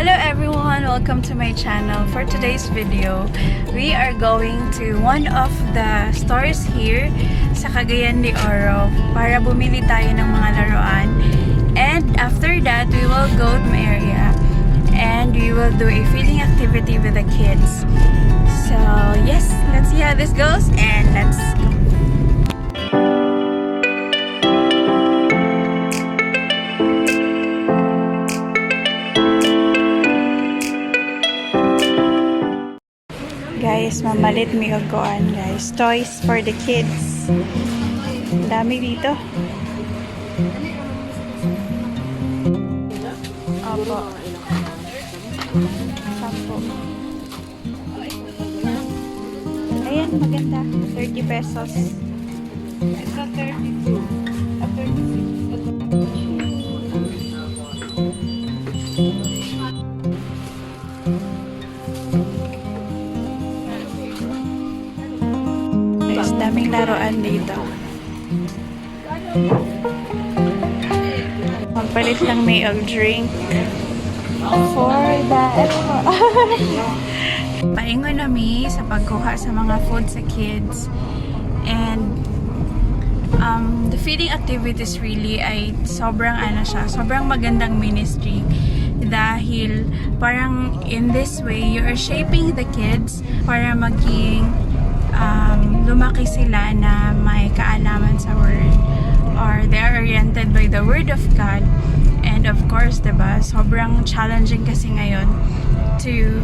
Hello everyone! Welcome to my channel. For today's video, we are going to one of the stores here sa Cagayan de Oro para bumili tayo ng mga laruan. And after that, we will go to my area and we will do a feeding activity with the kids. So yes, let's see how this goes and let's go. Guys, mamalit may uguan guys. Toys for the kids. Dami dito. Opo. 10. Ayan, maganda. 30 pesos. Ito 32. 36. Daming laruan dito. Magpalit lang may drink for that. Paingon nami sa pagkuha sa mga food sa kids. And the feeding activities really ay sobrang sobrang magandang ministry. Dahil parang in this way, you are shaping the kids para maging lumaki sila na may kaalaman sa word, or they are oriented by the word of God. And of course, diba, sobrang challenging kasi ngayon to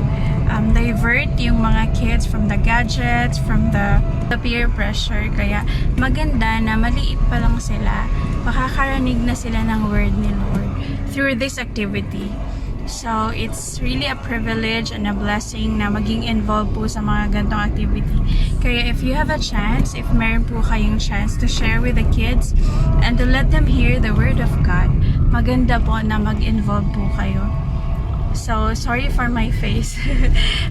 divert yung mga kids from the gadgets, from the peer pressure. Kaya maganda na maliit pa lang sila, makakarinig na sila ng word ni Lord through this activity. So, it's really a privilege and a blessing na maging involved po sa mga ganitong activity. Kaya if you have a chance, if meron po kayong chance to share with the kids and to let them hear the word of God, maganda po na mag-involve po kayo. So, sorry for my face.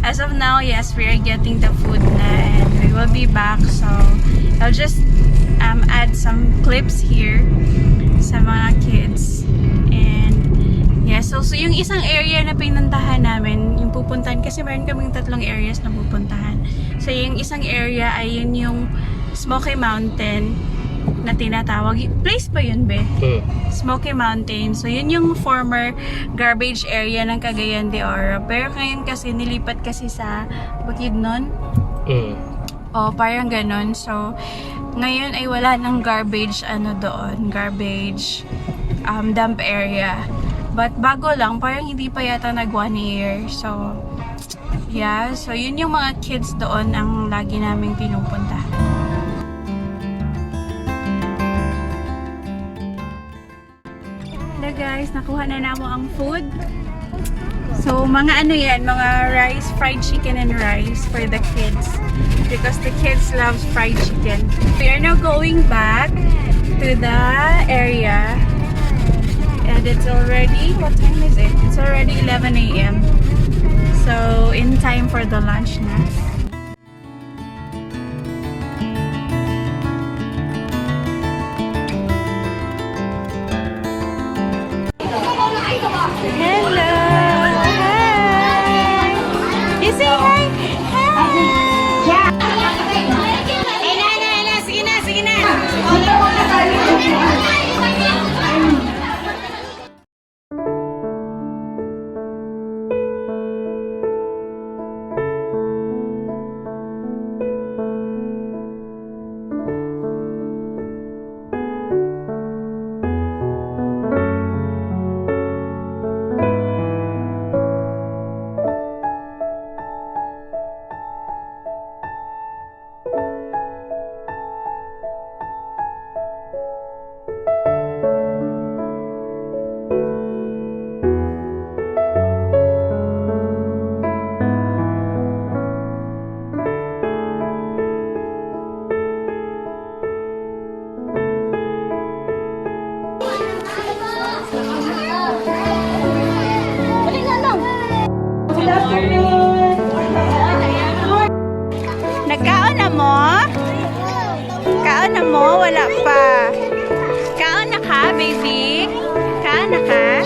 As of now, yes, we are getting the food na and we will be back. So, I'll just add some clips here sa mga kids. Yeah, so yung isang area na pinuntahan namin, yung pupuntahan, kasi meron kaming 3 areas na pupuntahan. So yung isang area ay yun yung Smokey Mountain na tinatawag. Place ba yun, be? Smokey Mountain. So yun yung former garbage area ng Cagayan de Oro. Pero ngayon kasi nilipat kasi sa Bukidnon. O parang ganun. So ngayon ay wala ng garbage doon. Garbage dump area. But bago lang, parang hindi pa yata nag 1 year. So, yeah. So, yun yung mga kids doon ang lagi naming pinupunta. Hello guys, nakuha na namo ang food. So, mga yan, mga rice, fried chicken and rice for the kids. Because the kids loves fried chicken. We are now going back to the area. And it's already, what time is it? It's already 11 a.m. So, in time for the lunch na. Hello! Hi! You say hi? Hi! Sige na! Sige na! Nagkaon na mo? Kaon na mo? Wala pa. Kaon na ka, baby? Kaon na ka?